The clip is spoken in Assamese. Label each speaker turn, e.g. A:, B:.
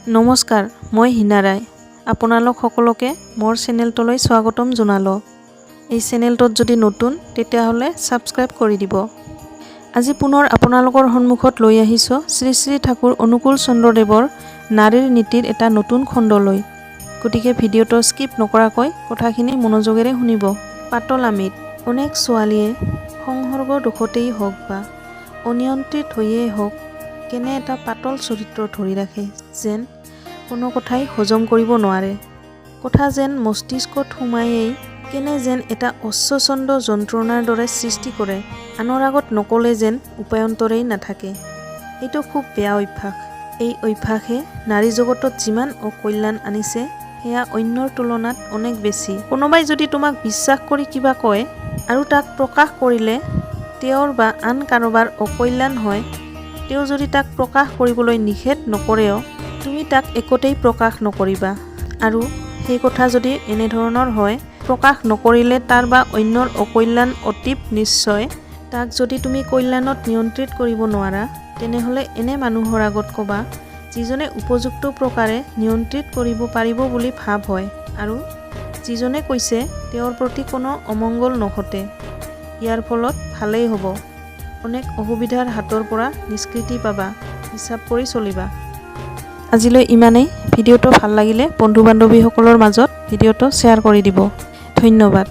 A: নমস্কাৰ, মই হিনা ৰায়। আপোনালোক সকলোকে মোৰ চেনেলটোলৈ স্বাগতম জনালোঁ। এই চেনেলটোত যদি নতুন তেতিয়াহ'লে ছাবস্ক্ৰাইব কৰি দিব। আজি পুনৰ আপোনালোকৰ সন্মুখত লৈ আহিছোঁ শ্ৰী শ্ৰী ঠাকুৰ অনুকূল চন্দ্ৰদেৱৰ নাৰীৰ নীতিৰ এটা নতুন খণ্ডলৈ। গতিকে ভিডিঅ'টো স্কিপ নকৰাকৈ কথাখিনি মনোযোগেৰে শুনিব। পাতলামিত অনেক ছোৱালীয়ে সংসৰ্গ দোষতেই হওক বা অনিয়ন্ত্ৰিত হৈয়েই হওক কেনে এটা পাতল চৰিত্ৰ ধৰি ৰাখে যেন কোনো কথাই হজম কৰিব নোৱাৰে। কথা যেন মস্তিষ্কত সোমায়েই কেনে যেন এটা অস্বচ্ছন্দ যন্ত্ৰণাৰ দৰে সৃষ্টি কৰে। আনৰ আগত নকলে যেন উপায়ন্তৰেই নাথাকে। এইটো খুব বেয়া অভ্যাস। এই অভ্যাসে নাৰী জগতত যিমান অকল্যাণ আনিছে সেয়া অন্যৰ তুলনাত অনেক বেছি। কোনোবাই যদি তোমাক বিশ্বাস কৰি কিবা কয় আৰু তাক প্ৰকাশ কৰিলে তেওঁৰ বা আন কাৰোবাৰ অকল্যাণ হয়, তেওঁ যদি তাক প্ৰকাশ কৰিবলৈ নিষেধ নকৰেও তুমি তাক একোতেই প্ৰকাশ নকৰিবা। আৰু সেই কথা যদি এনেধৰণৰ হয়, প্ৰকাশ নকৰিলে তাৰ বা অন্যৰ অকল্যাণ অতীব নিশ্চয়। তাক যদি তুমি কল্যাণত নিয়ন্ত্ৰিত কৰিব নোৱাৰা, তেনেহ'লে এনে মানুহৰ আগত ক'বা যিজনে উপযুক্ত প্ৰকাৰে নিয়ন্ত্ৰিত কৰিব পাৰিব বুলি ভাৱ হয় আৰু যিজনে কৈছে তেওঁৰ প্ৰতি কোনো অমংগল নঘটে। ইয়াৰ ফলত ভালেই হ'ব, অনেক অসুবিধাৰ হাতৰ পৰা নিষ্কৃতি পাবা। হিচাপ কৰি চলিবা। আজিলৈ ইমানেই। ভিডিঅ'টো ভাল লাগিলে বন্ধু বান্ধৱীসকলৰ মাজত ভিডিঅ'টো শ্বেয়াৰ কৰি দিব। ধন্যবাদ।